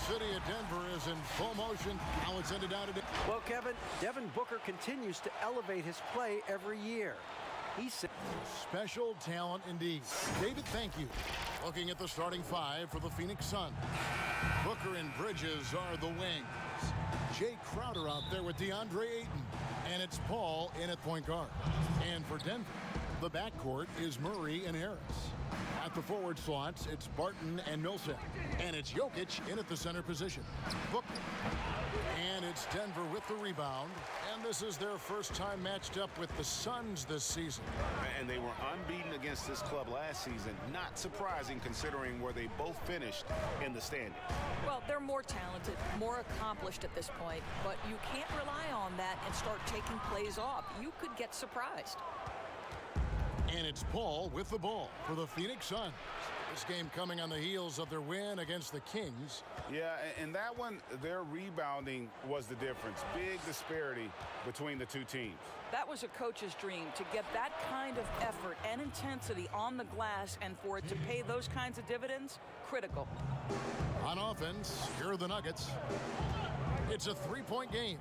city of Denver is in full motion. Now it's ended out today. Well, Kevin, Devin Booker continues to elevate his play every year. He's special talent indeed. David, thank you. Looking at the starting five for the Phoenix Suns. Booker and Bridges are the wings. Jay Crowder out there with DeAndre Ayton. And it's Paul in at point guard. And for Denver, the backcourt is Murray and Harris. At the forward slots, it's Barton and Millsap. And it's Jokic in at the center position. Booker. And it's Denver with the rebound. And this is their first time matched up with the Suns this season. And they were unbeaten against this club last season. Not surprising considering where they both finished in the standings. Well, they're more talented, more accomplished at this point. But you can't rely on that and start taking plays off. You could get surprised. And it's Paul with the ball for the Phoenix Suns. This game coming on the heels of their win against the Kings. Yeah, and that one, their rebounding was the difference. Big disparity between the two teams. That was a coach's dream, to get that kind of effort and intensity on the glass, and for it to pay those kinds of dividends, critical. On offense, here are the Nuggets. It's a three-point game.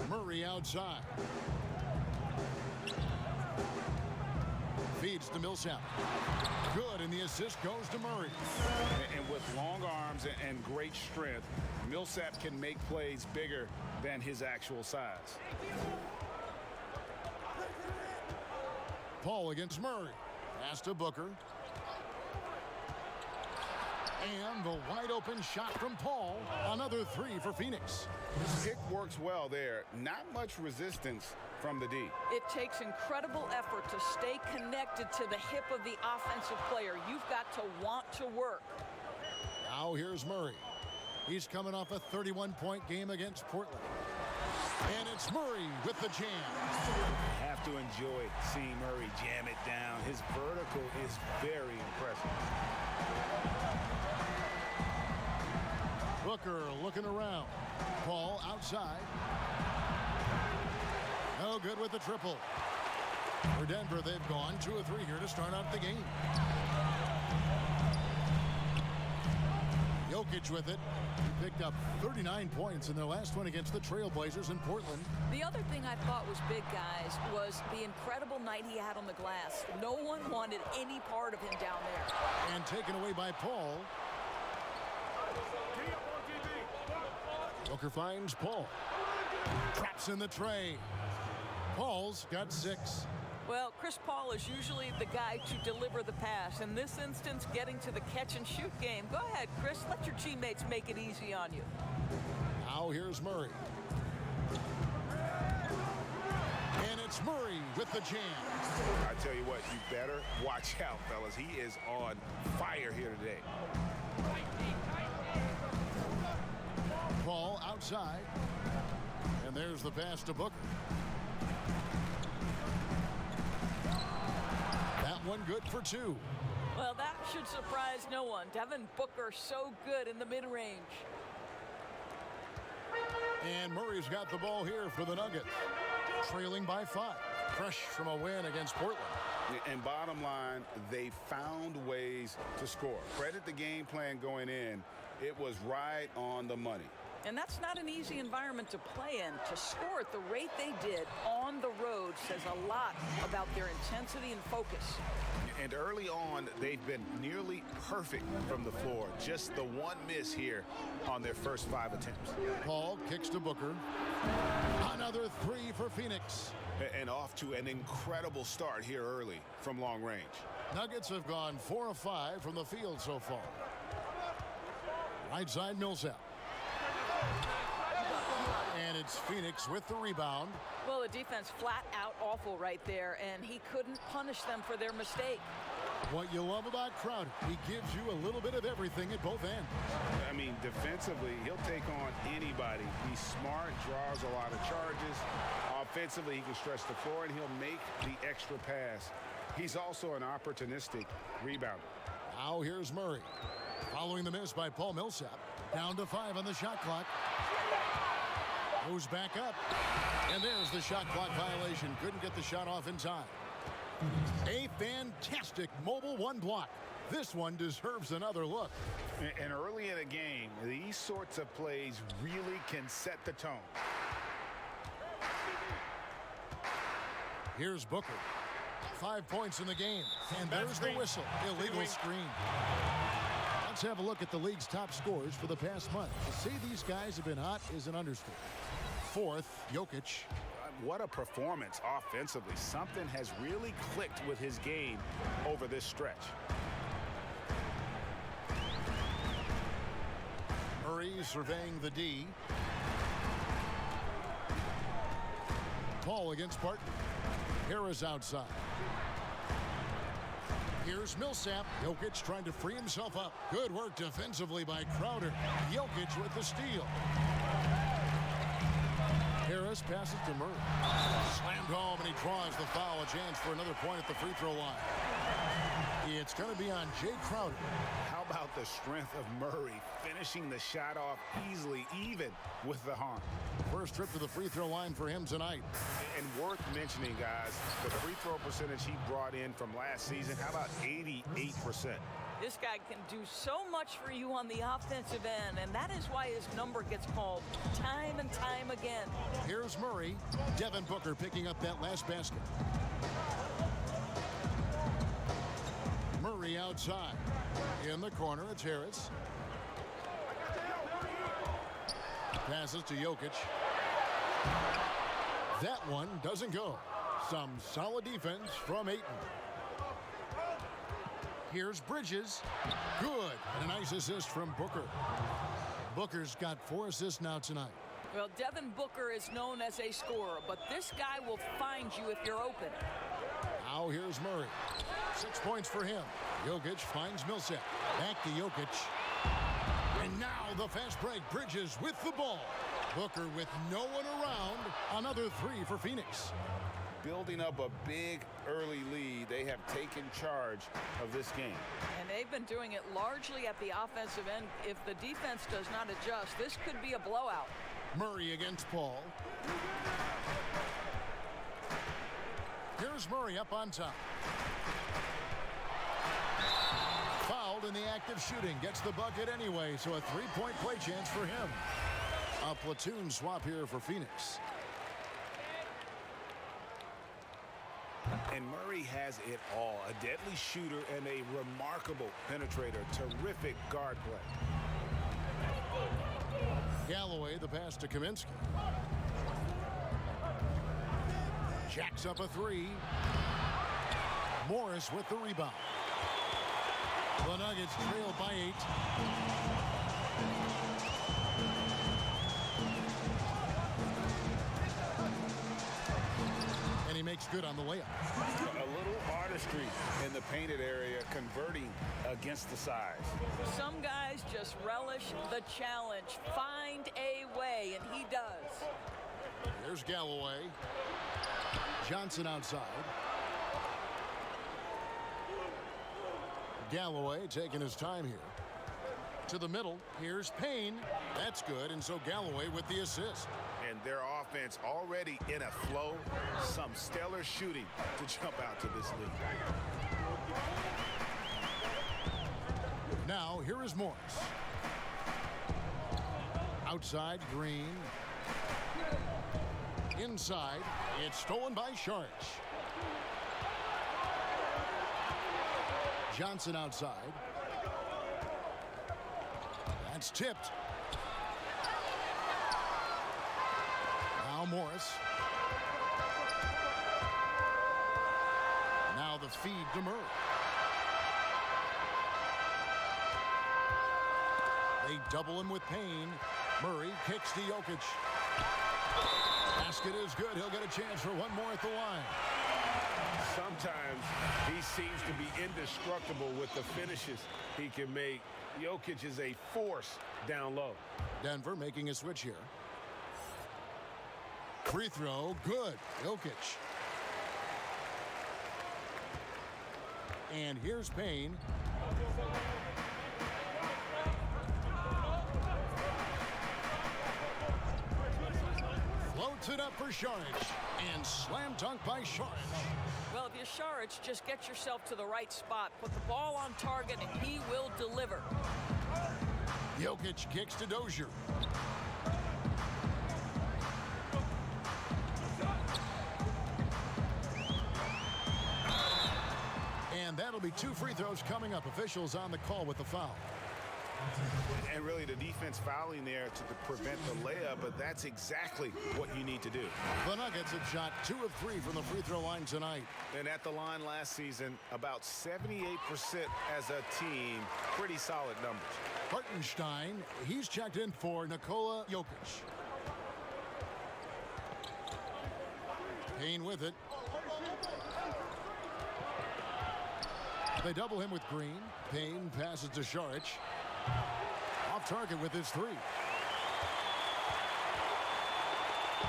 Murray outside. Feeds to Millsap. Good, and the assist goes to Murray. And with long arms and great strength, Millsap can make plays bigger than his actual size. Paul against Murray. Pass to Booker. And the wide open shot from Paul. Another three for Phoenix. His kick works well there. Not much resistance from the D. It takes incredible effort to stay connected to the hip of the offensive player. You've got to want to work. Now here's Murray. He's coming off a 31-point game against Portland. And it's Murray with the jam. Have to enjoy seeing Murray jam it down. His vertical is very impressive. Booker looking around. Paul outside. No good with the triple. For Denver, they've gone 2 of 3 here to start out the game. Jokic with it. He picked up 39 points in their last one against the Trailblazers in Portland. The other thing I thought was big, guys, was the incredible night he had on the glass. No one wanted any part of him down there. And taken away by Paul. Booker finds Paul. Traps in the tray. Paul's got 6. Well, Chris Paul is usually the guy to deliver the pass. In this instance, getting to the catch-and-shoot game. Go ahead, Chris. Let your teammates make it easy on you. Now here's Murray. And it's Murray with the jam. I tell you what, you better watch out, fellas. He is on fire here today. Paul outside. And there's the pass to Booker. That one good for 2. Well, that should surprise no one. Devin Booker so good in the mid-range. And Murray's got the ball here for the Nuggets. Trailing by 5. Fresh from a win against Portland. And bottom line, they found ways to score. Credit the game plan going in. It was right on the money. And that's not an easy environment to play in. To score at the rate they did on the road says a lot about their intensity and focus. And early on, they've been nearly perfect from the floor. Just the one miss here on their first 5 attempts. Paul kicks to Booker. Another 3 for Phoenix. And off to an incredible start here early from long range. Nuggets have gone 4 of 5 from the field so far. Right side Millsap. And it's Phoenix with the rebound. Well, the defense flat out awful right there, and he couldn't punish them for their mistake. What you love about Crowder, he gives you a little bit of everything at both ends. I mean, defensively, he'll take on anybody. He's smart, draws a lot of charges. Offensively, he can stretch the floor, and he'll make the extra pass. He's also an opportunistic rebounder. Now here's Murray. Following the miss by Paul Millsap. Down to 5 on the shot clock. Goes back up. And there's the shot clock violation. Couldn't get the shot off in time. A fantastic mobile 1 block. This one deserves another look. And early in a game, these sorts of plays really can set the tone. Here's Booker. 5 points in the game. And there's the whistle. Illegal screen. Let's have a look at the league's top scorers for the past month. To say these guys have been hot is an understatement. Fourth, Jokic. What a performance offensively. Something has really clicked with his game over this stretch. Murray surveying the D. Paul against Barton. Harris outside. Here's Millsap. Jokic trying to free himself up. Good work defensively by Crowder. Jokic with the steal. Harris passes to Murray. Slammed home, and he draws the foul. A chance for another point at the free throw line. It's going to be on Jay Crowder. How about the strength of Murray finishing the shot off easily, even with the harm? First trip to the free throw line for him tonight. And worth mentioning, guys, the free throw percentage he brought in from last season, how about 88%? This guy can do so much for you on the offensive end, and that is why his number gets called time and time again. Here's Murray. Devin Booker picking up that last basket. Murray outside. In the corner, it's Harris. Passes to Jokic. That one doesn't go. Some solid defense from Ayton. Here's Bridges. Good. And a nice assist from Booker. Booker's got 4 assists now tonight. Well, Devin Booker is known as a scorer, but this guy will find you if you're open. Now here's Murray. 6 points for him. Jokic finds Millsap. Back to Jokic. And now the fast break. Bridges with the ball. Booker with no one around. Another 3 for Phoenix. Building up a big early lead, they have taken charge of this game. And they've been doing it largely at the offensive end. If the defense does not adjust, this could be a blowout. Murray against Paul. Here's Murray up on top. Fouled in the act of shooting. Gets the bucket anyway, so a 3-point play chance for him. A platoon swap here for Phoenix. And Murray has it all. A deadly shooter and a remarkable penetrator. Terrific guard play. Galloway, the pass to Kaminsky. Jacks up a 3. Morris with the rebound. The Nuggets trail by 8. And he makes good on the layup. A little artistry in the painted area, converting against the size. Some guys just relish the challenge. Find a way, and he does. There's Galloway. Johnson outside. Galloway taking his time here. To the middle. Here's Payne. That's good, and so Galloway with the assist. And their offense already in a flow. Some stellar shooting to jump out to this lead. Now, here is Morris. Outside, Green. Inside, it's stolen by Sharch. Johnson outside. That's tipped. Now Morris. Now the feed to Murray. They double him with Payne. Murray kicks to Jokic. Basket is good. He'll get a chance for one more at the line. Sometimes he seems to be indestructible with the finishes he can make. Jokic is a force down low. Denver making a switch here. Free throw, good. Jokic. And here's Payne. Puts it up for Šarić. And slam dunk by Šarić. Well, if you're Šarić, just get yourself to the right spot. Put the ball on target, and he will deliver. Jokic kicks to Dozier. And that'll be 2 free throws coming up. Officials on the call with the foul. And really the defense fouling there to prevent the layup, but that's exactly what you need to do. The Nuggets have shot 2 of 3 from the free throw line tonight. And at the line last season, about 78% as a team. Pretty solid numbers. Hartenstein, he's checked in for Nikola Jokic. Payne with it. They double him with Green. Payne passes to Šarić. Off target with his 3.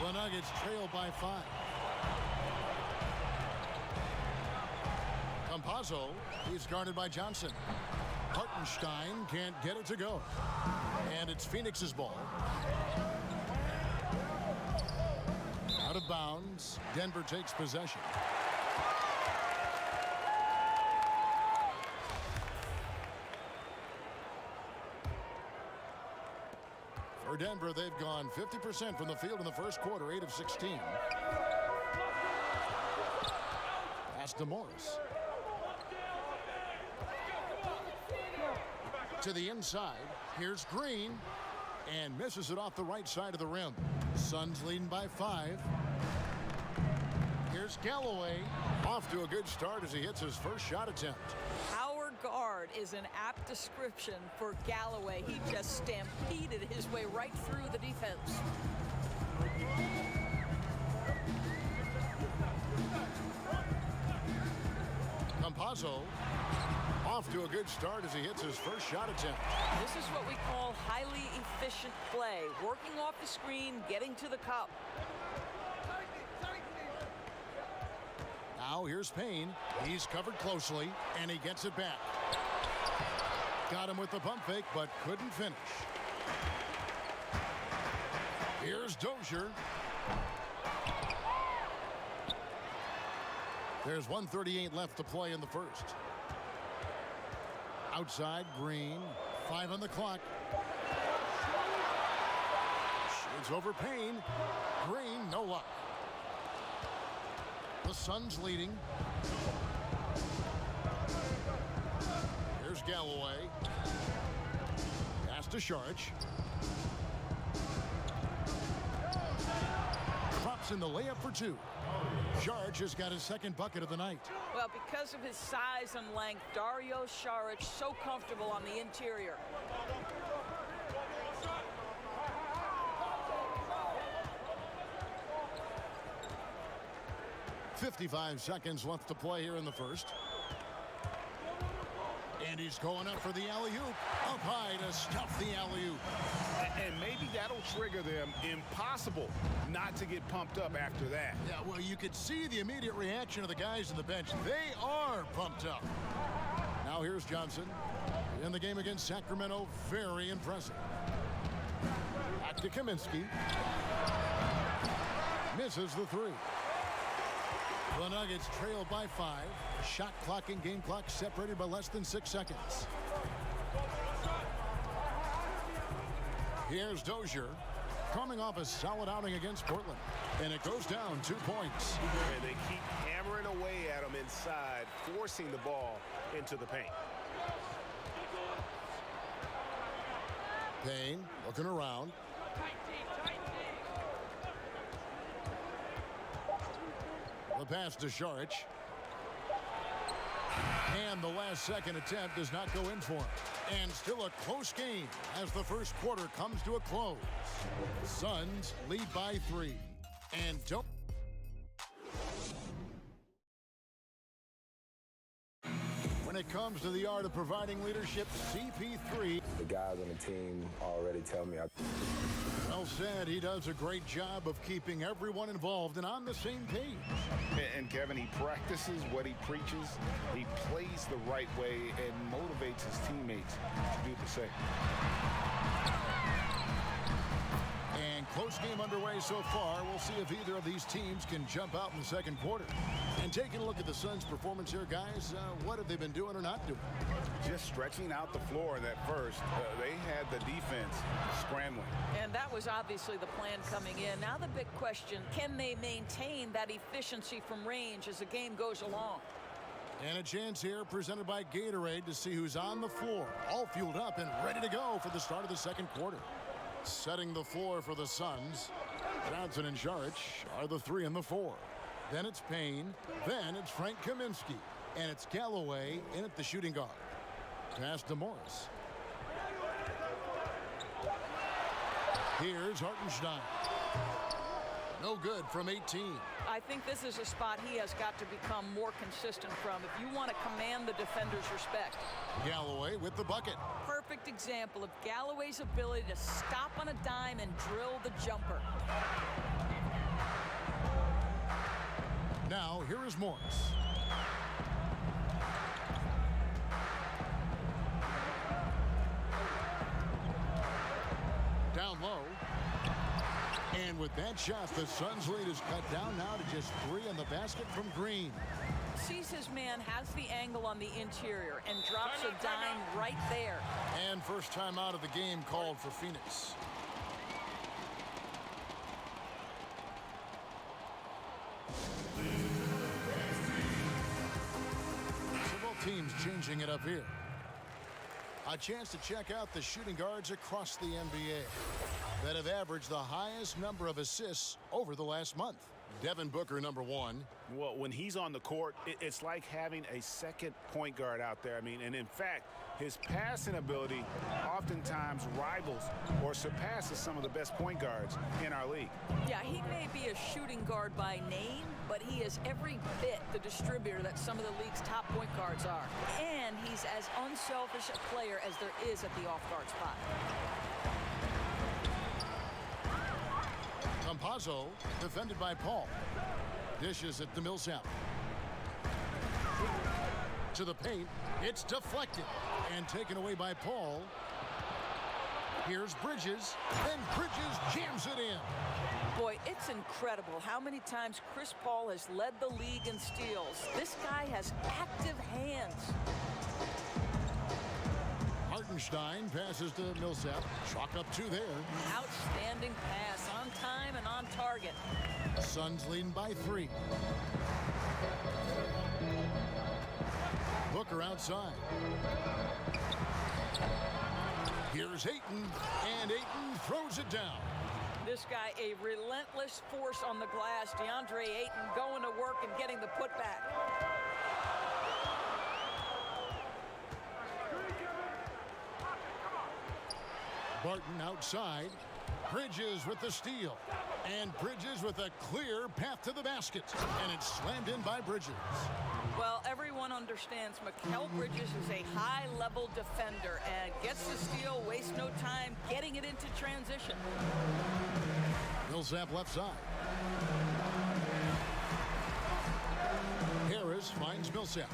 The Nuggets trail by 5. Campazzo, he's guarded by Johnson. Hartenstein can't get it to go. And it's Phoenix's ball. Out of bounds. Denver takes possession. For Denver, they've gone 50% from the field in the first quarter, 8 of 16. Pass to Morris. To the inside. Here's Green. And misses it off the right side of the rim. Suns leading by 5. Here's Galloway. Off to a good start as he hits his first shot attempt. Our guard is an apt description for Galloway. He just stampeded his way right through the defense. Campazzo off to a good start as he hits his first shot attempt. This is what we call highly efficient play. Working off the screen, getting to the cup. Now here's Payne. He's covered closely, and he gets it back. Got him with the pump fake, but couldn't finish. Here's Dozier. There's 1:38 left to play in the first. Outside, Green. 5 on the clock. Shoots over Payne. Green, no luck. The Suns leading. Here's Galloway. Pass to Šarić. Drops in the layup for 2. Šarić has got his second bucket of the night. Well, because of his size and length, Dario Šarić so comfortable on the interior. .55 seconds left to play here in the first. And he's going up for the alley-oop. Up high to stuff the alley-oop. And maybe that'll trigger them. Impossible not to get pumped up after that. Yeah, well, you could see the immediate reaction of the guys on the bench. They are pumped up. Now here's Johnson. In the game against Sacramento, very impressive. Back to Kaminsky. Misses the 3. The Nuggets trail by 5. Shot clock and game clock separated by less than 6 seconds. Here's Dozier, coming off a solid outing against Portland. And it goes down 2 points. And they keep hammering away at him inside, forcing the ball into the paint. Payne looking around. The pass to Šarić. And the last second attempt does not go in for him. And still a close game as the first quarter comes to a close. Suns lead by 3. And don't. When it comes to the art of providing leadership, CP3. The guys on the team already tell me. Well said. He does a great job of keeping everyone involved and on the same page. And Kevin, he practices what he preaches. He plays the right way and motivates his teammates to do the same. And Close game underway so far. We'll see if either of these teams can jump out in the second quarter. And taking a look at the Suns' performance here, guys, what have they been doing or not doing? Just stretching out the floor in that first. They had the defense scrambling. And that was obviously the plan coming in. Now the big question, can they maintain that efficiency from range as the game goes along? And a chance here presented by Gatorade to see who's on the floor, all fueled up and ready to go for the start of the second quarter. Setting the floor for the Suns, Johnson and Saric are the 3 and the 4. Then it's Payne, then it's Frank Kaminsky, and it's Galloway in at the shooting guard. Pass to Morris. Here's Hartenstein. No good from 18. I think this is a spot he has got to become more consistent from if you want to command the defender's respect. Galloway with the bucket. Perfect example of Galloway's ability to stop on a dime and drill the jumper. Now here is Morris. Down low. And with that shot, the Suns' lead is cut down now to just 3 in the basket from Green. Sees his man, has the angle on the interior, and drops a dime right there. And first time out of the game called for Phoenix. Several teams changing it up here. A chance to check out the shooting guards across the NBA that have averaged the highest number of assists over the last month. Devin Booker, number 1. Well, when he's on the court, it's like having a second point guard out there. I mean, and in fact, his passing ability oftentimes rivals or surpasses some of the best point guards in our league. Yeah, he may be a shooting guard by name, but he is every bit the distributor that some of the league's top point guards are. And he's as unselfish a player as there is at the off-guard spot. Campazzo, defended by Paul. Dishes at the Millsap. To the paint. It's deflected and taken away by Paul. Here's Bridges. Then Bridges jams it in. Boy, it's incredible how many times Chris Paul has led the league in steals. This guy has active hands. Hartenstein passes to Millsap. Chalk up 2 there. Outstanding pass, on time and on target. Suns leading by 3. Booker outside. Here's Ayton, and Ayton throws it down. This guy, a relentless force on the glass. DeAndre Ayton going to work and getting the putback. Barton outside. Bridges with the steal. And Bridges with a clear path to the basket. And it's slammed in by Bridges. Well, everyone understands Mikal Bridges is a high-level defender and gets the steal, wastes no time getting it into transition. Millsap left side. Harris finds Millsap.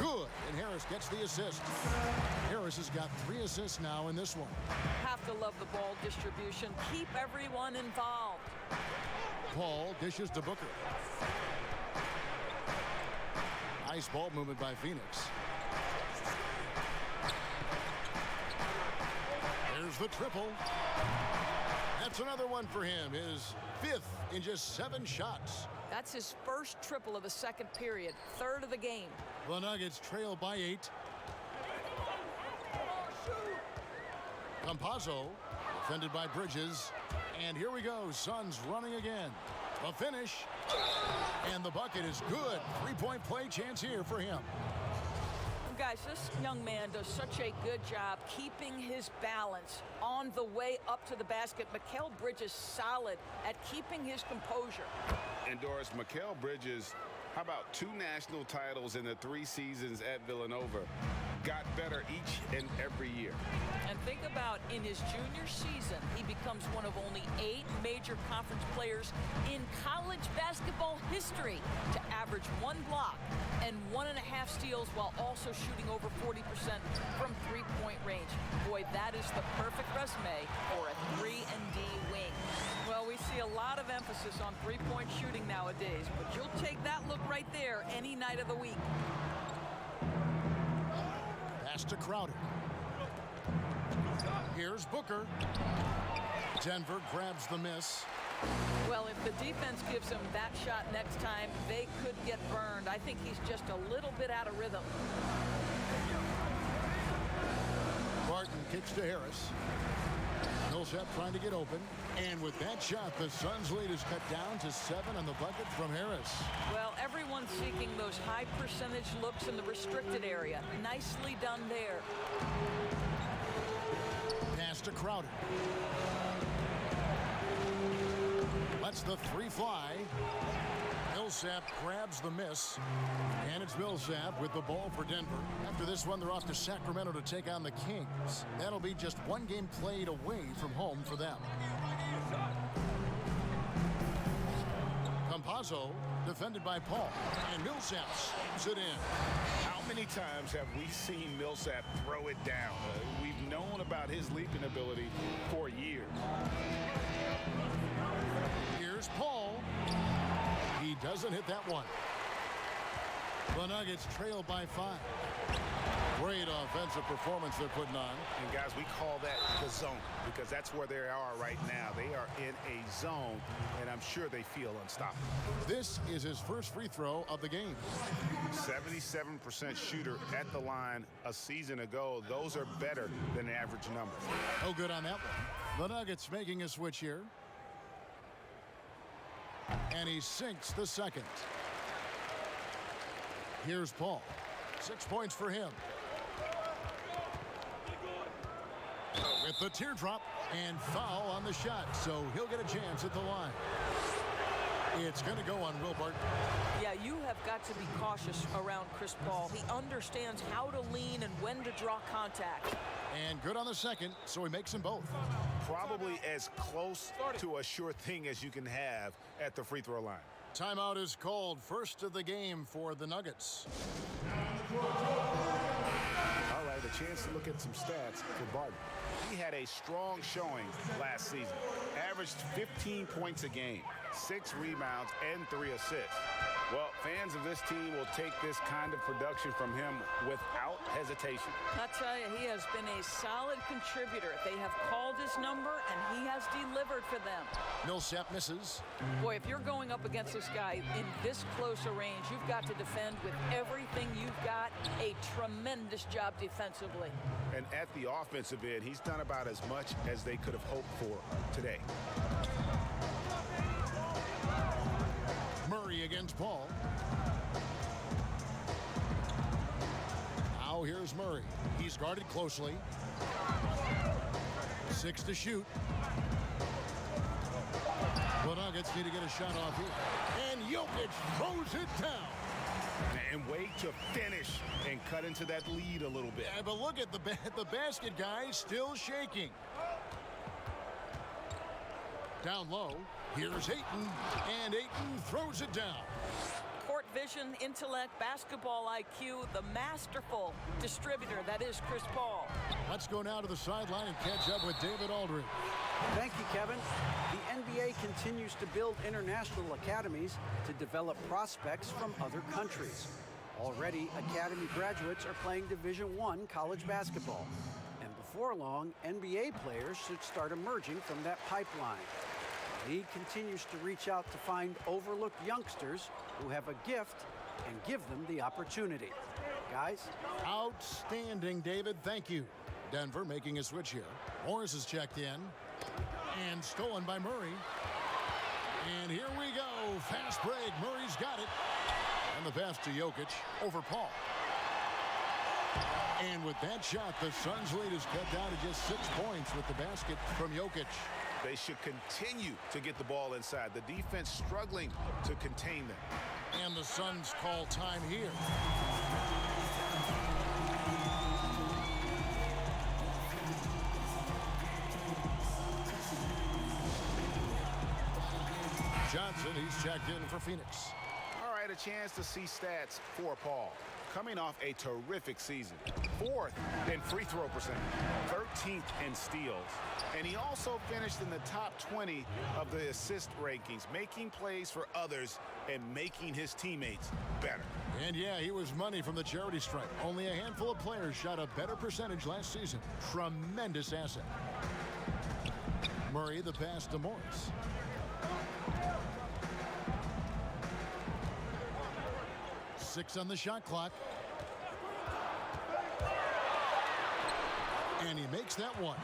Good, and Harris gets the assist. Harris has got 3 assists now in this one. Have to love the ball distribution. Keep everyone involved. Paul dishes to Booker. Nice ball movement by Phoenix. There's the triple. That's another one for him. His 5th in just 7 shots. That's his first triple of the second period, 3rd of the game. The Nuggets trail by 8. Campazzo, defended by Bridges. And here we go, Suns running again. The finish, and the bucket is good. 3-point play chance here for him. Guys, this young man does such a good job keeping his balance on the way up to the basket. Mikal Bridges solid at keeping his composure. And Doris, Mikal Bridges, how about 2 national titles in the 3 seasons at Villanova? got better each and every year. And think about in his junior season, he becomes one of only 8 major conference players in college basketball history to average 1 block and 1.5 steals while also shooting over 40% from three-point range. Boy, that is the perfect resume for a 3-and-D wing. Well, we see a lot of emphasis on three-point shooting nowadays, but you'll take that look right there any night of the week. Pass to Crowder. Here's Booker. Denver grabs the miss. Well, if the defense gives him that shot next time, they could get burned. I think he's just a little bit out of rhythm. Barton kicks to Harris. Millsap trying to get open. And with that shot, the Suns' lead is cut down to 7 on the bucket from Harris. Well, everyone's seeking those high percentage looks in the restricted area. Nicely done there. Pass to Crowder. Lets the 3 fly. Millsap grabs the miss. And it's Millsap with the ball for Denver. After this one, they're off to Sacramento to take on the Kings. That'll be just 1 game played away from home for them. Campazzo defended by Paul. And Millsap slams it in. How many times have we seen Millsap throw it down? We've known about his leaping ability for years. Here's Paul. He doesn't hit that one. The Nuggets trail by 5. Great offensive performance they're putting on. And guys, we call that the zone because that's where they are right now. They are in a zone, and I'm sure they feel unstoppable. This is his first free throw of the game. 77% shooter at the line a season ago. Those are better than average numbers. Oh, good on that one. The Nuggets making a switch here. And he sinks the second. Here's Paul. 6 points for him. With the teardrop and foul on the shot, so he'll get a chance at the line. It's going to go on Will Barton. Yeah, you have got to be cautious around Chris Paul. He understands how to lean and when to draw contact. And good on the second, so he makes them both. Probably as close to a sure thing as you can have at the free throw line. Timeout is called. First of the game for the Nuggets. All right, a chance to look at some stats for Barton. He had a strong showing last season. Averaged 15 points a game, 6 rebounds, and 3 assists. Well, fans of this team will take this kind of production from him without hesitation. I tell you, he has been a solid contributor. They have called his number, and he has delivered for them. Millsap misses. Boy, if you're going up against this guy in this close a range, you've got to defend with everything you've got. A tremendous job defensively. And at the offensive end, he's done about as much as they could have hoped for today. Murray against Paul. Now here's Murray. He's guarded closely. 6 to shoot. The Nuggets need to get a shot off here. And Jokic throws it down. And wait to finish and cut into that lead a little bit. Yeah, but look at the basket guy still shaking. Down low. Here's Ayton. And Ayton throws it down. Court vision, intellect, basketball IQ, the masterful distributor that is Chris Paul. Let's go now to the sideline and catch up with David Aldridge. Thank you, Kevin. The NBA continues to build international academies to develop prospects from other countries. Already, academy graduates are playing Division I college basketball. And before long, NBA players should start emerging from that pipeline. The league continues to reach out to find overlooked youngsters who have a gift and give them the opportunity. Guys? Outstanding, David. Thank you. Denver making a switch here. Morris is checked in. And stolen by Murray. And here we go. Fast break. Murray's got it. And the pass to Jokic over Paul. And with that shot, the Suns' lead is cut down to just 6 points with the basket from Jokic. They should continue to get the ball inside. The defense struggling to contain them. And the Suns call time here. Johnson, he's checked in for Phoenix. All right, a chance to see stats for Paul. Coming off a terrific season. 4th in free throw percentage, 13th in steals. And he also finished in the top 20 of the assist rankings, making plays for others and making his teammates better. And yeah, he was money from the charity stripe. Only a handful of players shot a better percentage last season. Tremendous asset. Murray, the pass to Morris. Six on the shot clock. And he makes that one.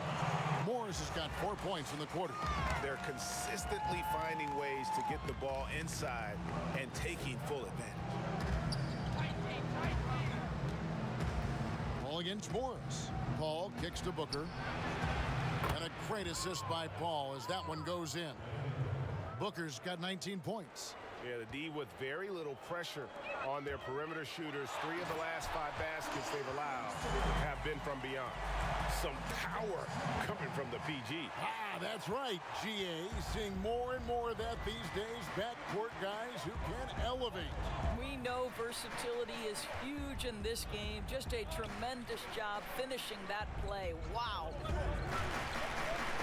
Morris has got 4 points in the quarter. They're consistently finding ways to get the ball inside and taking full advantage. Ball against Morris. Paul kicks to Booker. And a great assist by Paul as that one goes in. Booker's got 19 points. Yeah, the D with very little pressure on their perimeter shooters. 3 of the last 5 baskets they've allowed have been from beyond. Some power coming from the PG. Ah, that's right. GA seeing more and more of that these days. Backcourt guys who can elevate. We know versatility is huge in this game. Just a tremendous job finishing that play. Wow.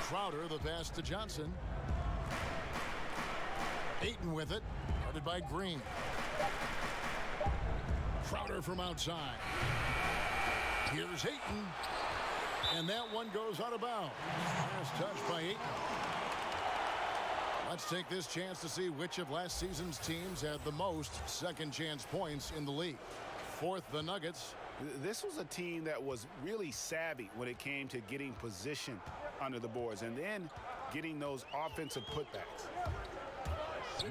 Crowder, the pass to Johnson. Ayton with it. Guarded by Green. Crowder from outside. Here's Ayton. And that one goes out of bounds. Last touch by Ayton. Let's take this chance to see which of last season's teams had the most second chance points in the league. 4th, the Nuggets. This was a team that was really savvy when it came to getting position under the boards and then getting those offensive putbacks.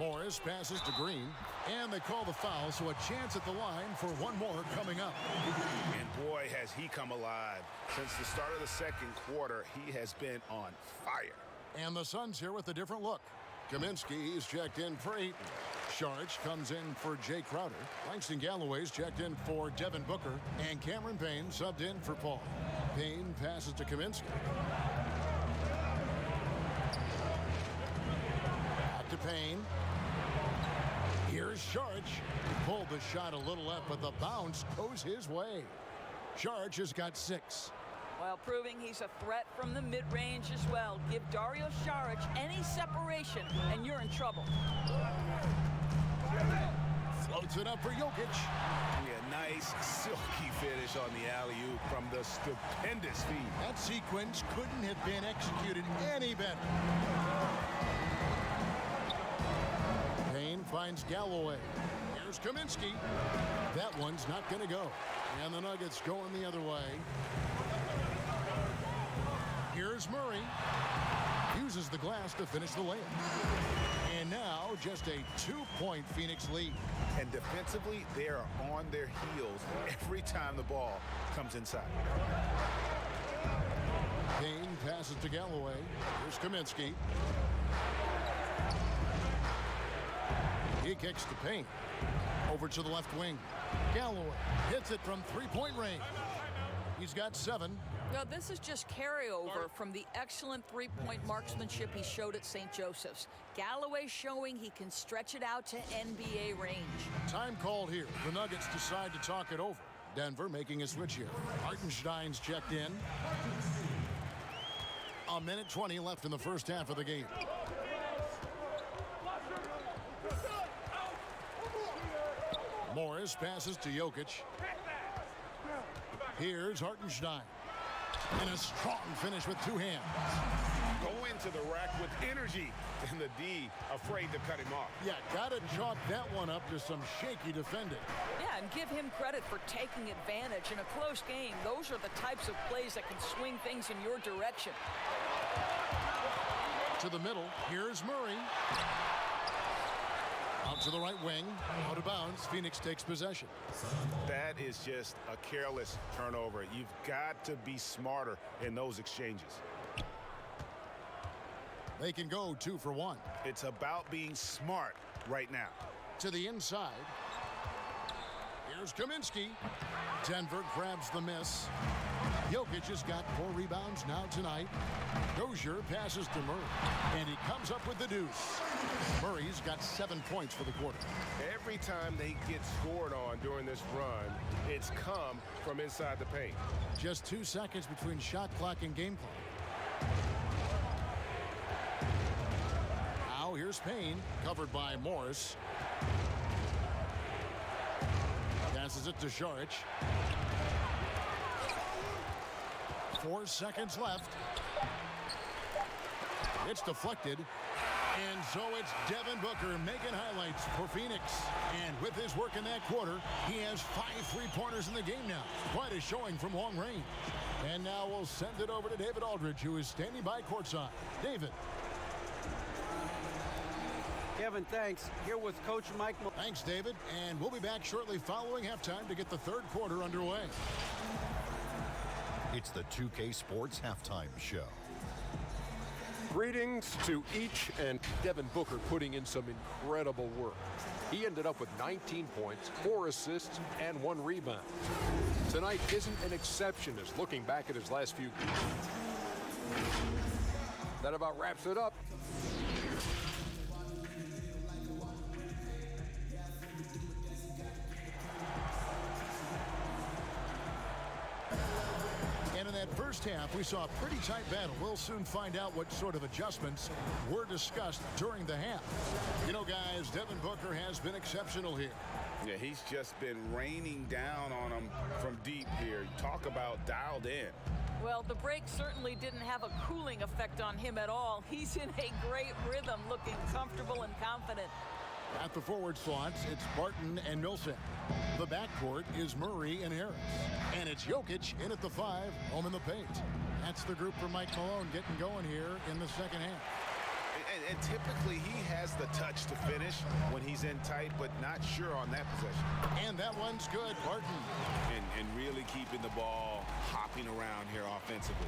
Morris passes to Green, and they call the foul, so a chance at the line for one more coming up. And boy, has he come alive. Since the start of the second quarter, he has been on fire. And the Suns here with a different look. Kaminsky, he's checked in for Ayton. Sharch comes in for Jay Crowder. Langston Galloway's checked in for Devin Booker. And Cameron Payne subbed in for Paul. Payne passes to Kaminsky. Back to Payne. Here's Sharch. Pulled the shot a little left, but the bounce goes his way. Sharch has got 6. While proving he's a threat from the mid-range as well. Give Dario Saric any separation, and you're in trouble. Floats it up for Jokic. Yeah, nice, silky finish on the alley-oop from the stupendous feed. That sequence couldn't have been executed any better. Payne finds Galloway. Here's Kaminsky. That one's not going to go. And the Nuggets going the other way. Here's Murray. Uses the glass to finish the layup. And now just a 2-point Phoenix lead. And defensively, they are on their heels every time the ball comes inside. Payne passes to Galloway. Here's Kaminsky. He kicks to Payne. Over to the left wing. Galloway hits it from 3-point range. He's got 7. Now, this is just carryover from the excellent three-point marksmanship he showed at St. Joseph's. Galloway showing he can stretch it out to NBA range. Time called here. The Nuggets decide to talk it over. Denver making a switch here. Hartenstein's checked in. 1:20 left in the first half of the game. Morris passes to Jokic. Here's Hartenstein. And a strong finish with 2 hands. Go into the rack with energy. And the D afraid to cut him off. Yeah, gotta chalk that one up to some shaky defending. Yeah, and give him credit for taking advantage in a close game. Those are the types of plays that can swing things in your direction. To the middle, here's Murray. Out to the right wing, out of bounds. Phoenix takes possession. That is just a careless turnover. You've got to be smarter in those exchanges. They can go 2 for 1. It's about being smart right now. To the inside. Here's Kaminsky. Denver grabs the miss. Jokic has got 4 rebounds now tonight. Dozier passes to Murray. And he comes up with the deuce. Murray's got 7 points for the quarter. Every time they get scored on during this run, it's come from inside the paint. Just 2 seconds between shot clock and game clock. Now here's Payne, covered by Morris. Passes it to Šarić. 4 seconds left. It's deflected. And so it's Devin Booker making highlights for Phoenix. And with his work in that quarter, he has 5 3-pointers in the game now. Quite a showing from long range. And now we'll send it over to David Aldridge, who is standing by courtside. David. Kevin, thanks. Here with Coach Mike. Thanks, David. And we'll be back shortly following halftime to get the third quarter underway. It's the 2K Sports Halftime Show. Greetings to each and Devin Booker putting in some incredible work. He ended up with 19 points, 4 assists, and 1 rebound. Tonight isn't an exception as looking back at his last few games. That about wraps it up. And in that first half, we saw a pretty tight battle. We'll soon find out what sort of adjustments were discussed during the half. You know, guys, Devin Booker has been exceptional here. Yeah, he's just been raining down on them from deep here. You talk about dialed in. Well, the break certainly didn't have a cooling effect on him at all. He's in a great rhythm, looking comfortable and confident. At the forward slots, it's Barton and Millsap. The backcourt is Murray and Harris. And it's Jokic in at the 5, home in the paint. That's the group for Mike Malone getting going here in the second half. And typically he has the touch to finish when he's in tight, but not sure on that possession. And that one's good, Barton. And really keeping the ball hopping around here offensively.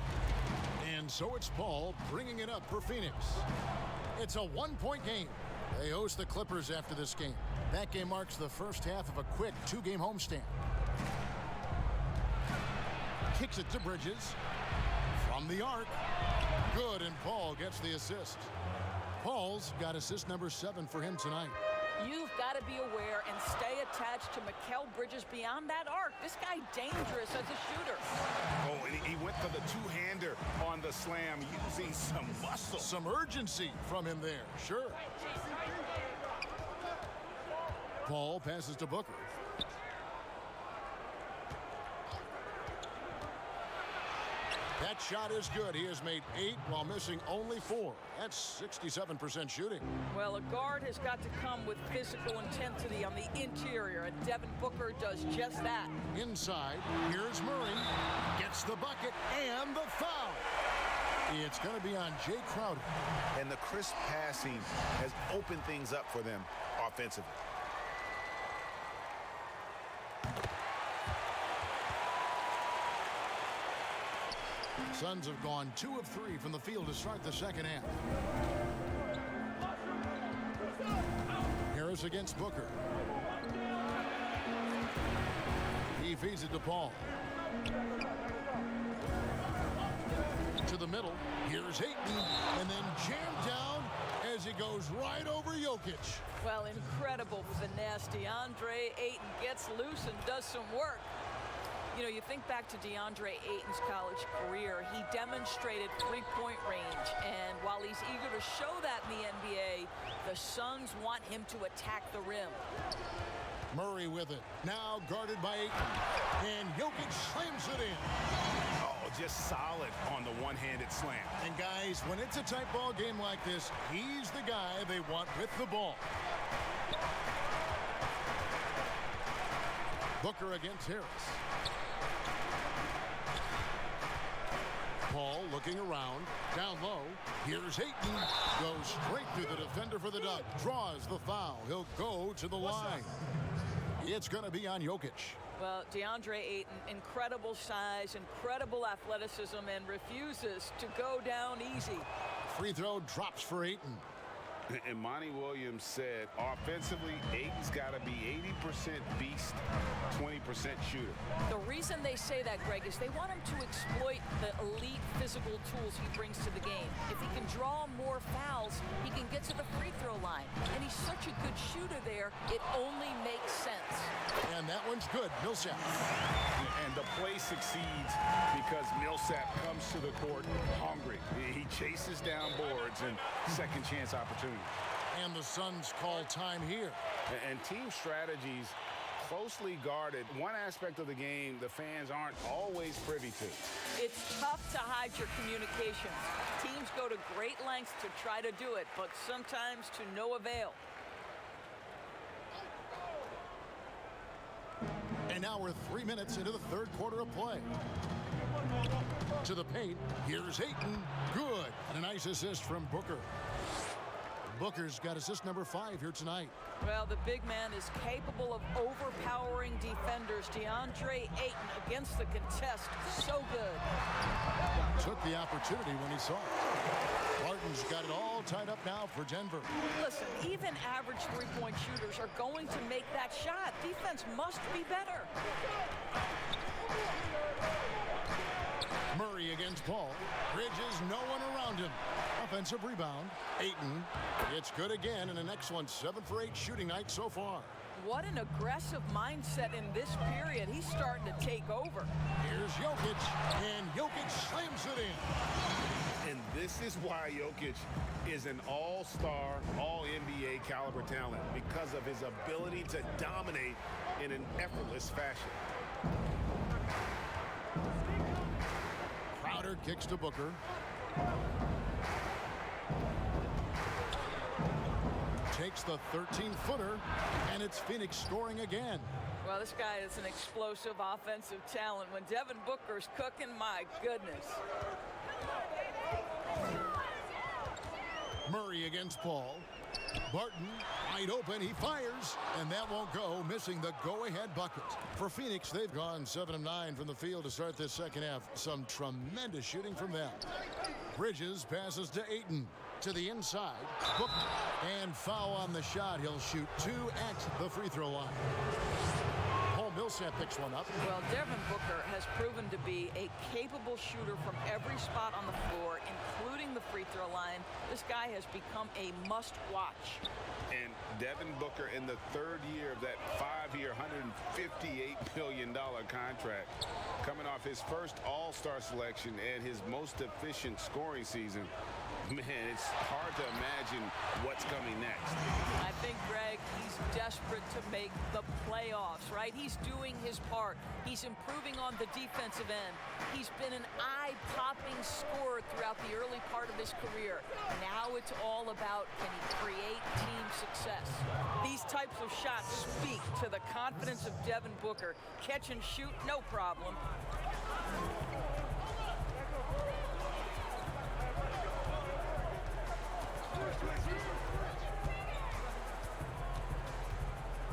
And so it's Paul bringing it up for Phoenix. It's a 1-point game. They host the Clippers after this game. That game marks the first half of a quick 2-game homestand. Kicks it to Bridges. From the arc. Good, and Paul gets the assist. Paul's got assist number 7 for him tonight. You've got to be aware and stay attached to Mikal Bridges beyond that arc. This guy dangerous as a shooter. Oh, and he went for the two-hander on the slam using some muscle. Some urgency from him there, sure. Paul passes to Booker. That shot is good. He has made 8 while missing only 4. That's 67% shooting. Well, a guard has got to come with physical intensity on the interior, and Devin Booker does just that. Inside, here's Murray. Gets the bucket and the foul. It's going to be on Jay Crowder. And the crisp passing has opened things up for them offensively. Suns have gone 2 of 3 from the field to start the second half. Harris against Booker. He feeds it to Paul. To the middle. Here's Ayton. And then jammed down as he goes right over Jokic. Well, incredible finesse. DeAndre Ayton gets loose and does some work. You know, you think back to DeAndre Ayton's college career, he demonstrated three-point range. And while he's eager to show that in the NBA, the Suns want him to attack the rim. Murray with it. Now guarded by Ayton. And Jokic slams it in. Oh, just solid on the one-handed slam. And guys, when it's a tight ball game like this, he's the guy they want with the ball. Booker against Harris. Paul looking around, down low. Here's Ayton. Goes straight through the defender for the Dunk. Draws the foul. He'll go to the line. It's going to be on Jokic. Well, DeAndre Ayton, incredible size, incredible athleticism, and refuses to go down easy. Free throw drops for Ayton. And Monty Williams said, offensively, Ayton's got to be 80% beast, 20% shooter. The reason they say that, Greg, is they want him to exploit the elite physical tools he brings to the game. If he can draw more fouls, he can get to the free throw line. And he's such a good shooter there, it only makes sense. And that one's good. Millsap. And the play succeeds because Millsap comes to the court hungry. He chases down boards and second chance opportunities. And the Suns call time here. And team strategies closely guarded. One aspect of the game the fans aren't always privy to. It's tough to hide your communications. Teams go to great lengths to try to do it, but sometimes to no avail. And now we're 3 minutes into the third quarter of play. To the paint, here's Ayton. Good. And a nice assist from Booker. Booker's got assist number 5 here tonight. Well, the big man is capable of overpowering defenders. DeAndre Ayton against the contest. So good. Took the opportunity when he saw it. Barton's got it all tied up now for Denver. Listen, even average three-point shooters are going to make that shot. Defense must be better. Murray against Paul. Bridges, no one around him. Offensive rebound. Ayton. It's good again, and an excellent 7 for 8 shooting night so far. What an aggressive mindset in this period. He's starting to take over. Here's Jokic, and Jokic slams it in. And this is why Jokic is an all-star, all-NBA caliber talent, because of his ability to dominate in an effortless fashion. Crowder kicks to Booker. Takes the 13-footer, and it's Phoenix scoring again. Well, this guy is an explosive offensive talent. When Devin Booker's cooking, my goodness. Murray against Paul. Barton, wide open, he fires, and that won't go, missing the go-ahead bucket. For Phoenix, they've gone 7 of 9 from the field to start this second half. Some tremendous shooting from them. Bridges passes to Ayton. To the inside. Booker. And foul on the shot. He'll shoot 2 at the free throw line. Paul Millsap picks one up. Well, Devin Booker has proven to be a capable shooter from every spot on the floor, including the free throw line. This guy has become a must-watch. And Devin Booker in the 3rd year of that 5-year, $158 million contract, coming off his first All-Star selection and his most efficient scoring season. Man, it's hard to imagine what's coming next. I think, Greg, he's desperate to make the playoffs, right? He's doing his part. He's improving on the defensive end. He's been an eye-popping scorer throughout the early part of his career. Now it's all about, can he create team success? These types of shots speak to the confidence of Devin Booker. Catch and shoot, no problem.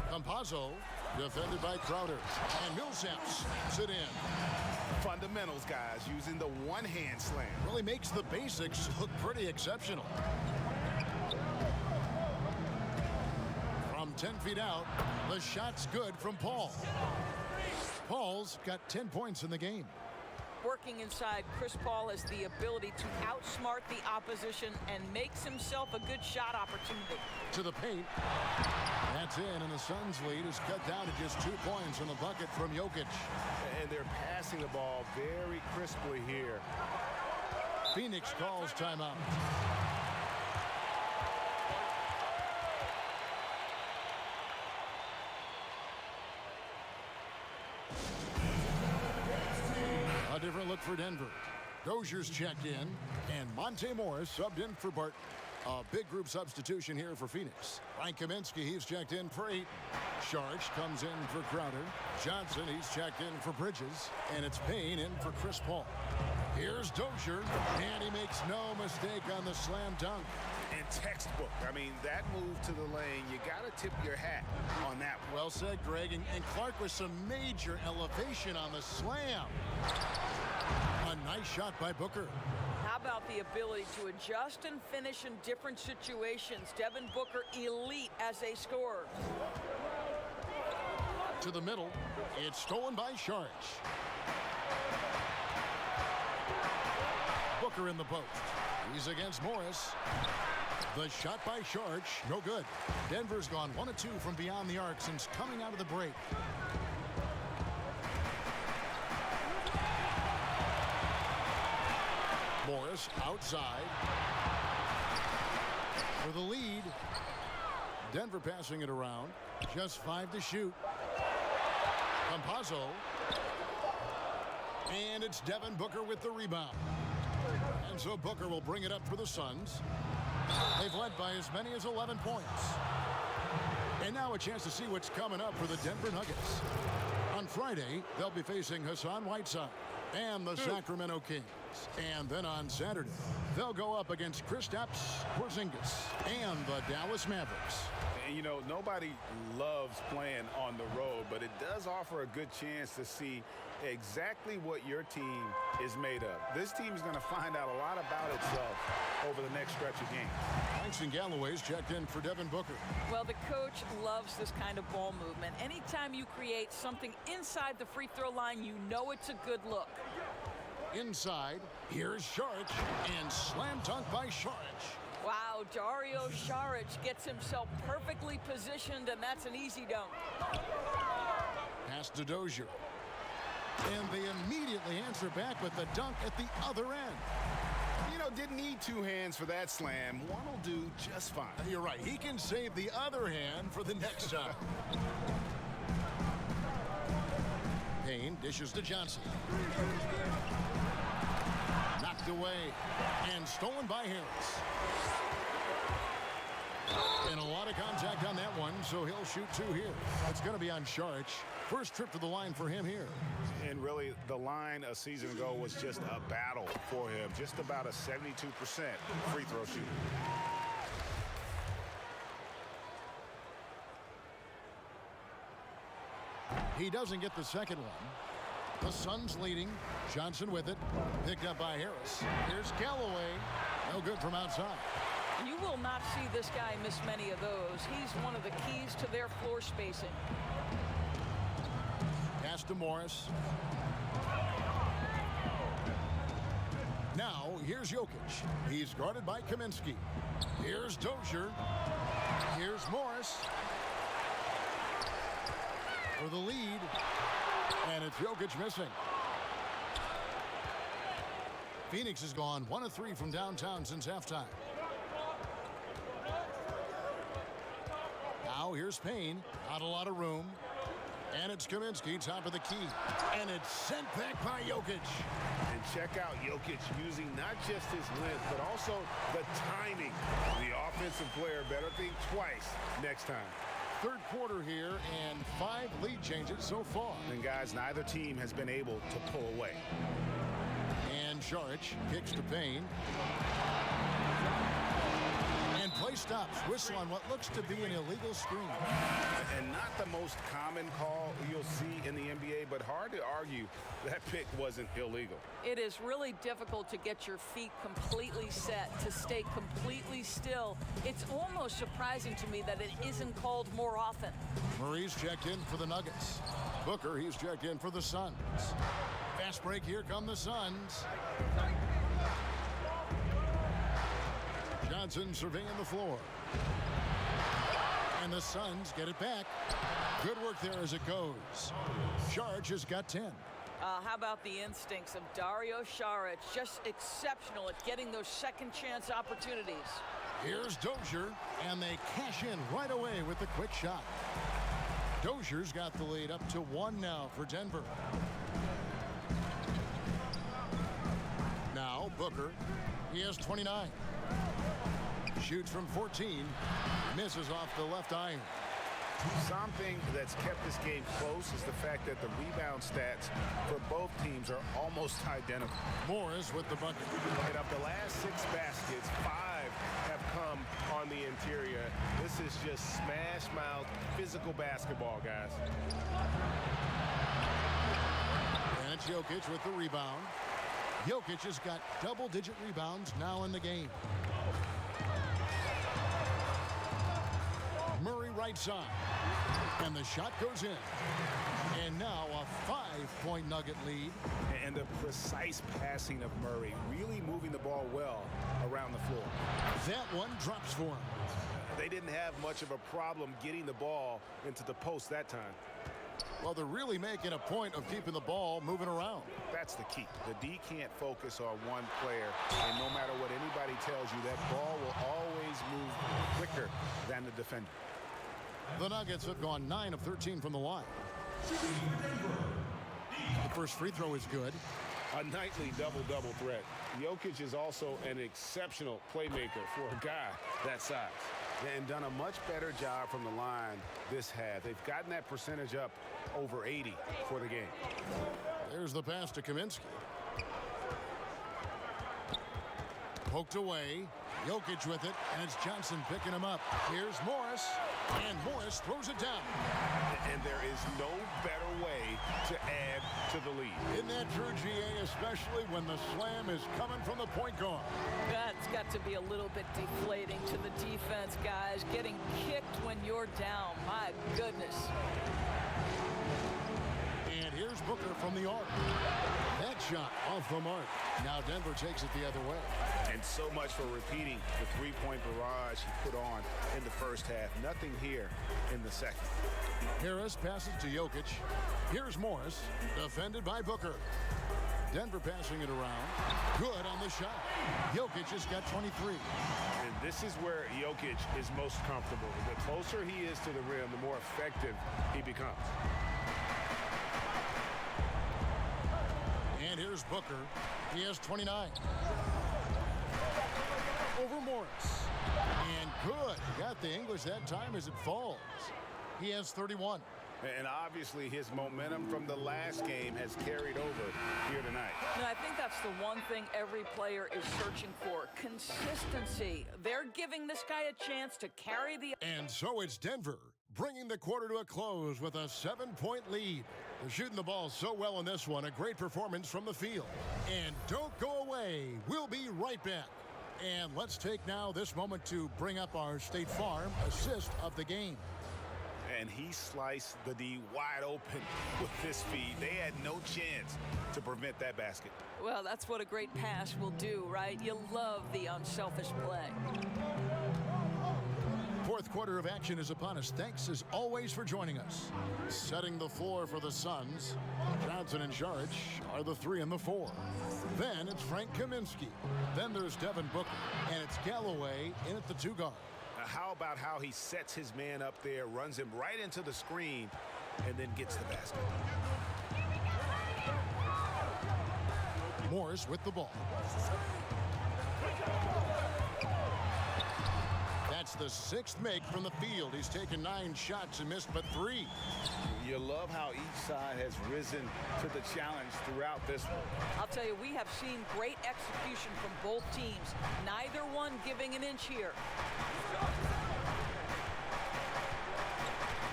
Campazzo, defended by Crowder. And Millsap snaps it in. Fundamentals, guys, using the one-hand slam. Really makes the basics look pretty exceptional. From 10 feet out, the shot's good from Paul. Paul's got 10 points in the game. Working inside, Chris Paul has the ability to outsmart the opposition and makes himself a good shot opportunity. To the paint. That's in, and the Suns' lead is cut down to just 2 points in the bucket from Jokic. And they're passing the ball very crisply here. Phoenix calls timeout. A different look for Denver. Dozier's checked in, and Monte Morris subbed in for Barton. A big group substitution here for Phoenix. Frank Kaminsky, he's checked in for Ayton. Sharch comes in for Crowder. Johnson, he's checked in for Bridges. And it's Payne in for Chris Paul. Here's Dozier, and he makes no mistake on the slam dunk. And textbook. I mean, that move to the lane, you got to tip your hat on that one. Well said, Greg. And Clark with some major elevation on the slam. A nice shot by Booker. How about the ability to adjust and finish in different situations? Devin Booker, elite as a scorer. To the middle. It's stolen by Sharch. Booker in the post. He's against Morris. The shot by Sharch, no good. Denver's gone 1 of 2 from beyond the arc since coming out of the break. Morris outside for the lead. Denver passing it around. Just 5 to shoot. Campazzo. And it's Devin Booker with the rebound. And so Booker will bring it up for the Suns. They've led by as many as 11 points. And now a chance to see what's coming up for the Denver Nuggets. On Friday, they'll be facing Hassan Whiteside and the Sacramento Kings. And then on Saturday, they'll go up against Kristaps Porzingis and the Dallas Mavericks. And, you know, nobody loves playing on the road, but it does offer a good chance to see exactly what your team is made of. This team is going to find out a lot about itself over the next stretch of games. Langston Galloway's checked in for Devin Booker. Well, the coach loves this kind of ball movement. Anytime you create something inside the free throw line, you know it's a good look. Inside, here's Sharch, and slam dunk by Sharch. Wow, Dario Saric gets himself perfectly positioned, and that's an easy dunk. Pass to Dozier. And they immediately answer back with the dunk at the other end. You know, didn't need 2 hands for that slam. One will do just fine. You're right. He can save the other hand for the next time. Payne dishes to Johnson. Knocked away and stolen by Harris. And a lot of contact on that one, so he'll shoot 2 here. It's going to be on Sharch. First trip to the line for him here. And really, the line a season ago was just a battle for him. Just about a 72% free throw shooter. He doesn't get the second one. The Suns leading. Johnson with it. Picked up by Harris. Here's Galloway. No good from outside. You will not see this guy miss many of those. He's one of the keys to their floor spacing. Pass to Morris. Now, here's Jokic. He's guarded by Kaminsky. Here's Dozier. Here's Morris. For the lead. And it's Jokic missing. Phoenix has gone 1 of 3 from downtown since halftime. Now here's Payne. Not a lot of room. And it's Kaminsky, top of the key. And it's sent back by Jokic. And check out Jokic using not just his length, but also the timing. The offensive player better think twice next time. Third quarter here and 5 lead changes so far. And guys, neither team has been able to pull away. And Saric kicks to Payne. And play stops. Whistle on what looks to be an illegal screen. And not the most common call you'll see in the NBA, but hard to argue that pick wasn't illegal. It is really difficult to get your feet completely set, to stay completely still. It's almost surprising to me that it isn't called more often. Murray's checked in for the Nuggets. Booker, he's checked in for the Suns. Fast break, here come the Suns. Johnson surveying the floor. And the Suns get it back. Good work there as it goes. Saric has got 10. How about the instincts of Dario Saric? Just exceptional at getting those second chance opportunities. Here's Dozier, and they cash in right away with the quick shot. Dozier's got the lead up to 1 now for Denver. Now Booker, he has 29. Shoots from 14, misses off the left iron. Something that's kept this game close is the fact that the rebound stats for both teams are almost identical. Morris with the bucket. And of the last 6 baskets, 5 have come on the interior. This is just smash mouth physical basketball, guys. And it's Jokic with the rebound. Jokic has got double-digit rebounds now in the game. Murray right side. And the shot goes in. And now a 5-point Nugget lead. And the precise passing of Murray, really moving the ball well around the floor. That one drops for him. They didn't have much of a problem getting the ball into the post that time. Well, they're really making a point of keeping the ball moving around. That's the key. The D can't focus on one player, and no matter what anybody tells you, that ball will always move quicker than the defender. The Nuggets have gone 9 of 13 from the line. The first free throw is good. A nightly double-double threat. Jokic is also an exceptional playmaker for a guy that size. And done a much better job from the line this half. They've gotten that percentage up over 80 for the game. There's the pass to Kaminsky. Poked away. Jokic with it, and it's Johnson picking him up. Here's Morris, and Morris throws it down. And there is no better way to add to the lead. Isn't that true, GA, especially when the slam is coming from the point guard? That's got to be a little bit deflating to the defense, guys. Getting kicked when you're down. My goodness. And here's Booker from the arc. That shot off the mark. Now Denver takes it the other way. And so much for repeating the three-point barrage he put on in the first half. Nothing here in the second. Harris passes to Jokic. Here's Morris, defended by Booker. Denver passing it around. Good on the shot. Jokic has got 23. And this is where Jokic is most comfortable. The closer he is to the rim, the more effective he becomes. And here's Booker. He has 29. Over Morris. And good. Got the English that time as it falls. He has 31. And obviously his momentum from the last game has carried over here tonight. No, I think that's the one thing every player is searching for. Consistency. They're giving this guy a chance to carry the... And so it's Denver, bringing the quarter to a close with a 7-point lead. They're shooting the ball so well in this one. A great performance from the field. And don't go away. We'll be right back. And let's take now this moment to bring up our State Farm assist of the game. And he sliced the D wide open with this feed. They had no chance to prevent that basket. Well, that's what a great pass will do, right? You love the unselfish play. Fourth quarter of action is upon us. Thanks as always for joining us. Setting the floor for the Suns, Johnson and Jaric are the 3 and the 4. Then it's Frank Kaminsky. Then there's Devin Booker. And it's Galloway in at the 2 guard. How about how he sets his man up there, runs him right into the screen, and then gets the basket. Morris with the ball. That's the 6th make from the field. He's taken 9 shots and missed but 3. You love how each side has risen to the challenge throughout this one. I'll tell you, we have seen great execution from both teams. Neither one giving an inch here.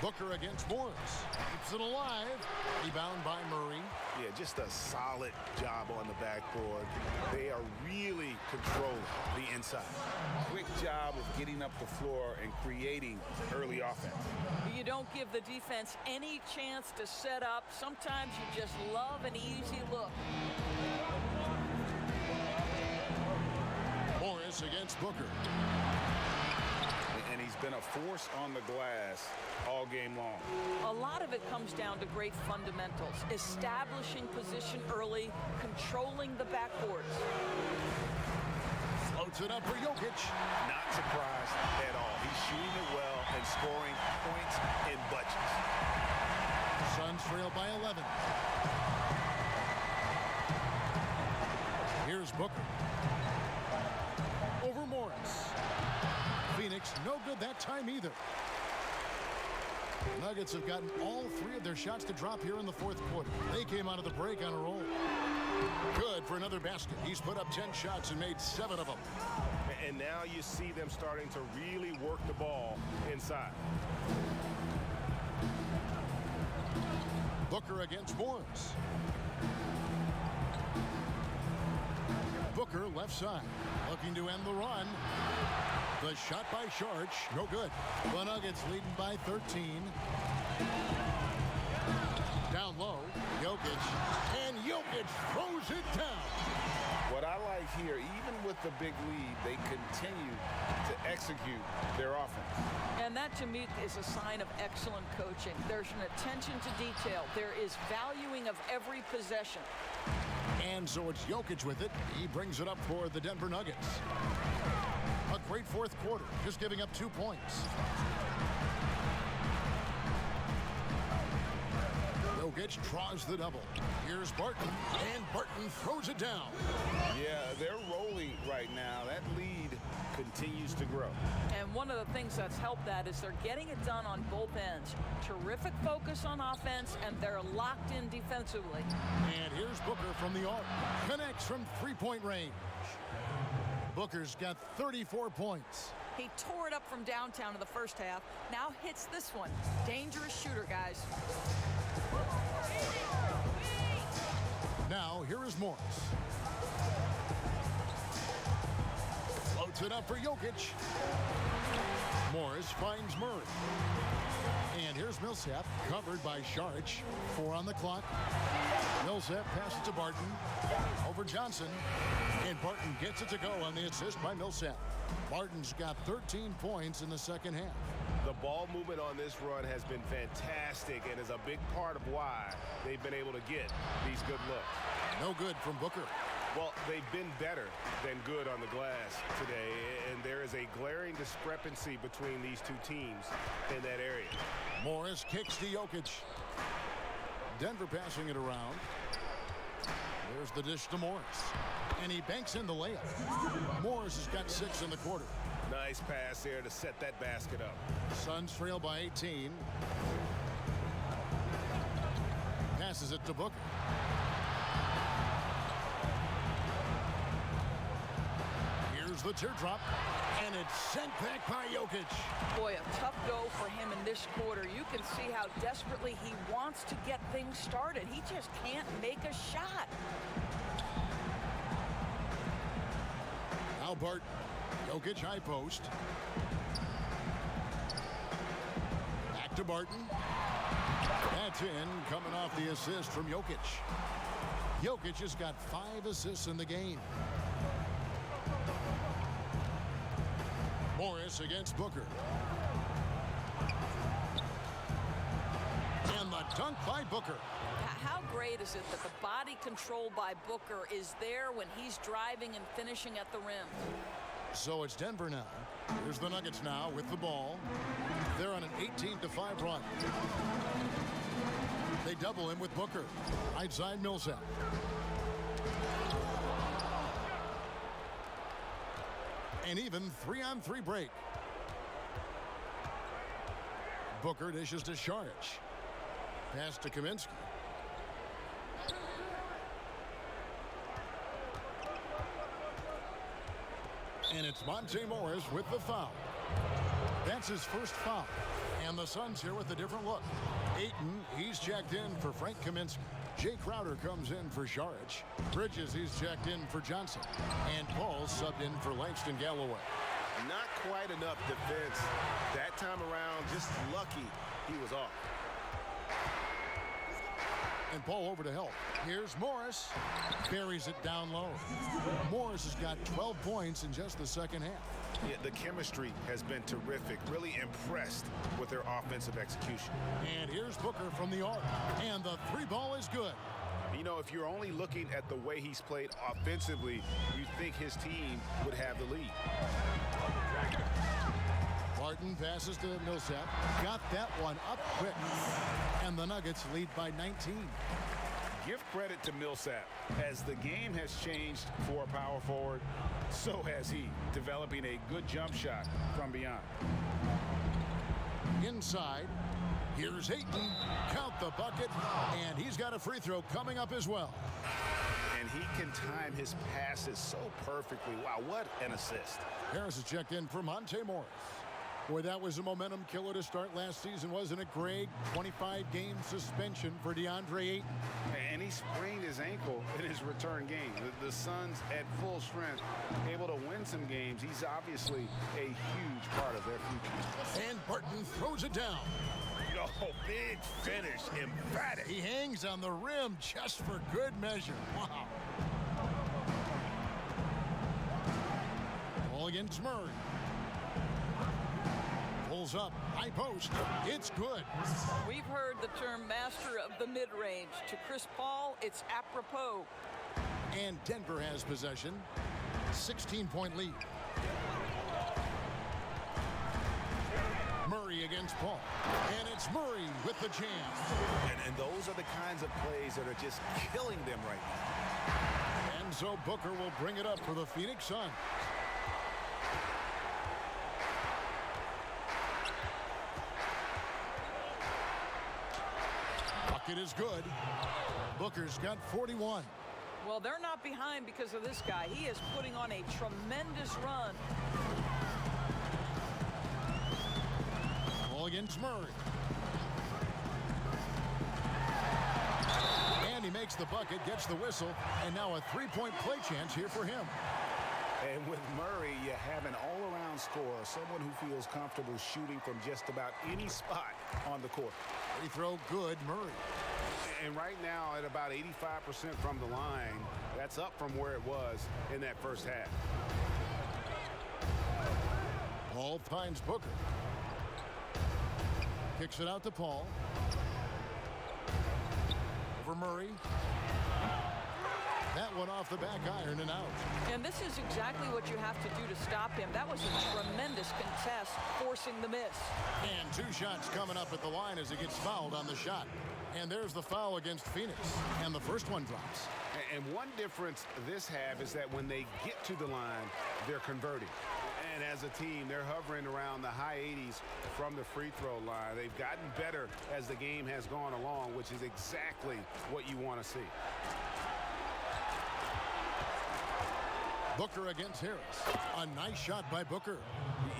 Booker against Morris. Keeps it alive. Rebound by Murray. Yeah, just a solid job on the backboard. They are really controlling the inside. Quick job of getting up the floor and creating early offense. You don't give the defense any chance to set up. Sometimes you just love an easy look. Morris against Booker. And he's been a force on the glass all game long. A lot of it comes down to great fundamentals. Establishing position early, controlling the backboards. Floats it up for Jokic. Not surprised at all. He's shooting it well and scoring points in bunches. Suns trail by 11. Here's Booker. Over Morris. Phoenix, no good that time either. Nuggets have gotten all 3 of their shots to drop here in the 4th quarter. They came out of the break on a roll. Good for another basket. He's put up 10 shots and made 7 of them. And now you see them starting to really work the ball inside. Booker against Morris. Booker left side, looking to end the run. The shot by Sharch, no good. The Nuggets leading by 13. Down low, Jokic, and Jokic throws it down. What I like here, even with the big lead, they continue to execute their offense. And that, to me, is a sign of excellent coaching. There's an attention to detail. There is valuing of every possession. And so it's Jokic with it. He brings it up for the Denver Nuggets. A great fourth quarter, just giving up 2 points. Jokic draws the double. Here's Barton, and Barton throws it down. Yeah, they're rolling right now. That lead continues to grow. And one of the things that's helped that is they're getting it done on both ends. Terrific focus on offense, and they're locked in defensively. And here's Booker from the arc. Connects from three-point range. Booker's got 34 points. He tore it up from downtown in the first half. Now hits this one. Dangerous shooter, guys. Now, here is Morris. Floats it up for Jokic. Morris finds Murray. And here's Millsap, covered by Sharch. 4 on the clock. Millsap passes to Barton. Over Johnson. And Barton gets it to go on the assist by Millsap. Barton's got 13 points in the second half. The ball movement on this run has been fantastic and is a big part of why they've been able to get these good looks. No good from Booker. Well, they've been better than good on the glass today, and there is a glaring discrepancy between these two teams in that area. Morris kicks to Jokic. Denver passing it around. There's the dish to Morris. And he banks in the layup. Morris has got 6 in the quarter. Nice pass there to set that basket up. Suns trail by 18. Passes it to Booker. Here's the teardrop. And it's sent back by Jokic. Boy, a tough go for him in this quarter. You can see how desperately he wants to get things started. He just can't make a shot. Albert, Jokic high post. Back to Barton. That's in, coming off the assist from Jokic. Jokic has got 5 assists in the game. Morris against Booker. And the dunk by Booker. How great is it that the body control by Booker is there when he's driving and finishing at the rim? So it's Denver now. Here's the Nuggets now with the ball. They're on an 18-5 run. They double him with Booker. Right side Millsap. An even 3-on-3 break. Booker dishes to Sharch. Pass to Kaminsky. And it's Monte Morris with the foul. That's his first foul. And the Suns here with a different look. Ayton, he's checked in for Frank Kaminsky. Jay Crowder comes in for Sharch. Bridges, he's checked in for Johnson. And Paul subbed in for Langston Galloway. Not quite enough defense that time around. Just lucky he was off. And Paul over to help. Here's Morris. Buries it down low. Morris has got 12 points in just the second half. Yeah, the chemistry has been terrific. Really impressed with their offensive execution. And here's Booker from the arc. And the 3-ball is good. You know, if you're only looking at the way he's played offensively, you think his team would have the lead. Barton passes to Millsap. Got that one up quick. And the Nuggets lead by 19. Give credit to Millsap. As the game has changed for a power forward, so has he, developing a good jump shot from beyond. Inside, here's Ayton. Count the bucket, and he's got a free throw coming up as well. And he can time his passes so perfectly. Wow, what an assist. Harris is checked in for Monte Morris. Boy, that was a momentum killer to start last season, wasn't it, Greg? 25-game suspension for DeAndre Ayton. And he sprained his ankle in his return game. The Suns at full strength, able to win some games. He's obviously a huge part of their future. And Barton throws it down. Oh, big finish, emphatic. He hangs on the rim just for good measure. Wow. Ball against Murray. Pulls up, high post. It's good. We've heard the term master of the mid-range. To Chris Paul, it's apropos. And Denver has possession. 16-point lead. Murray against Paul. And it's Murray with the jam. And those are the kinds of plays that are just killing them right now. And so Booker will bring it up for the Phoenix Suns. Bucket is good. Booker's got 41. Well, they're not behind because of this guy. He is putting on a tremendous run. Ball against Murray. And he makes the bucket, gets the whistle, and now a three-point play chance here for him. And with Murray, you have an all-around scorer, someone who feels comfortable shooting from just about any spot on the court. Free throw good, Murray. And right now at about 85% from the line, that's up from where it was in that first half. Paul finds Booker. Kicks it out to Paul. Over Murray. That one off the back iron and out. And this is exactly what you have to do to stop him. That was a tremendous contest, forcing the miss. And two shots coming up at the line as he gets fouled on the shot. And there's the foul against Phoenix. And the first one drops. And one difference this half is that when they get to the line, they're converting. And as a team, they're hovering around the high 80s from the free throw line. They've gotten better as the game has gone along, which is exactly what you want to see. Booker against Harris. A nice shot by Booker.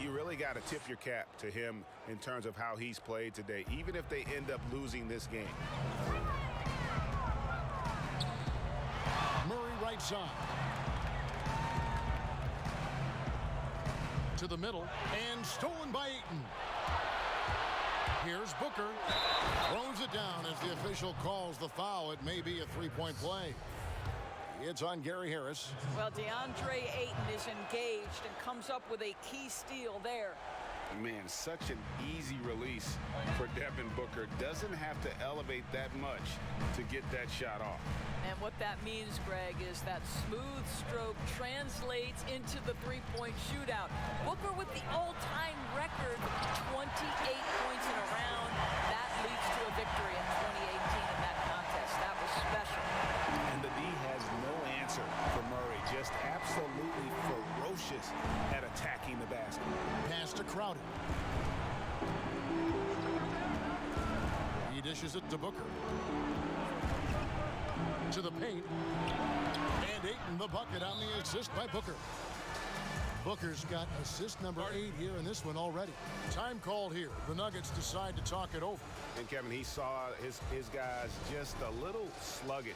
You really got to tip your cap to him in terms of how he's played today, even if they end up losing this game. Murray right side. To the middle and stolen by Ayton. Here's Booker. Throws it down as the official calls the foul. It may be a three-point play. It's on Gary Harris. Well, DeAndre Ayton is engaged and comes up with a key steal there. Man, such an easy release for Devin Booker. Doesn't have to elevate that much to get that shot off. And what that means, Greg, is that smooth stroke translates into the three-point shootout. Booker with the all-time record, 28 points in a round. That leads to a victory in 2018 in that contest. That was special. And the D has no answer for Murray. Just absolutely ferocious at attacking the basket. Pass to Crowder. He dishes it to Booker. To the paint. And Ayton the bucket on the assist by Booker. Booker's got assist number 8 here in this one already. Time called here. The Nuggets decide to talk it over. And Kevin, he saw his guys just a little sluggish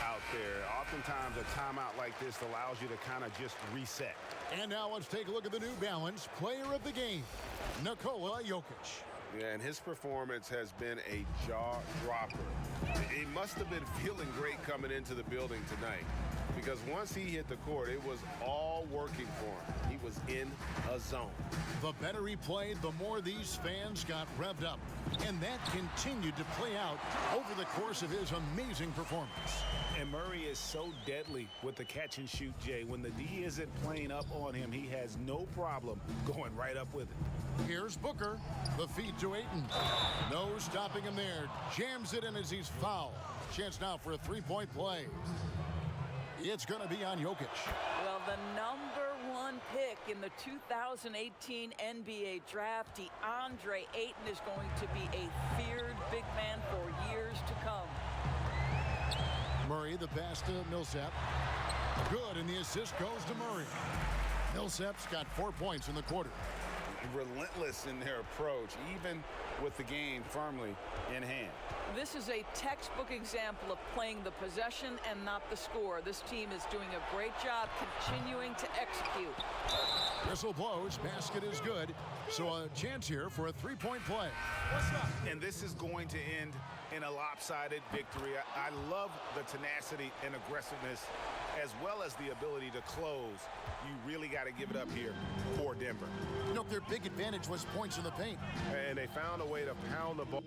out there. Oftentimes a timeout like this allows you to kind of just reset. And now let's take a look at the New Balance player of the game, Nikola Jokic. Yeah, and his performance has been a jaw-dropper. He must have been feeling great coming into the building tonight, because once he hit the court, it was all working for him. He was in a zone. The better he played, the more these fans got revved up. And that continued to play out over the course of his amazing performance. And Murray is so deadly with the catch and shoot, Jay. When the D isn't playing up on him, he has no problem going right up with it. Here's Booker. The feed to Ayton. No stopping him there. Jams it in as he's fouled. Chance now for a three-point play. It's going to be on Jokic. Well, the #1 pick in the 2018 NBA draft, DeAndre Ayton, is going to be a feared big man for years to come. Murray, the pass to Millsap. Good, and the assist goes to Murray. Millsap's got 4 points in the quarter. relentless in their approach, even with the game firmly in hand. This is a textbook example of playing the possession and not the score. This team is doing a great job continuing to execute. Whistle blows, basket is good. So a chance here for a three-point play. And this is going to end in a lopsided victory. I love the tenacity and aggressiveness, as well as the ability to close. You really got to give it up here for Denver. You know, their big advantage was points in the paint. And they found a way to pound the ball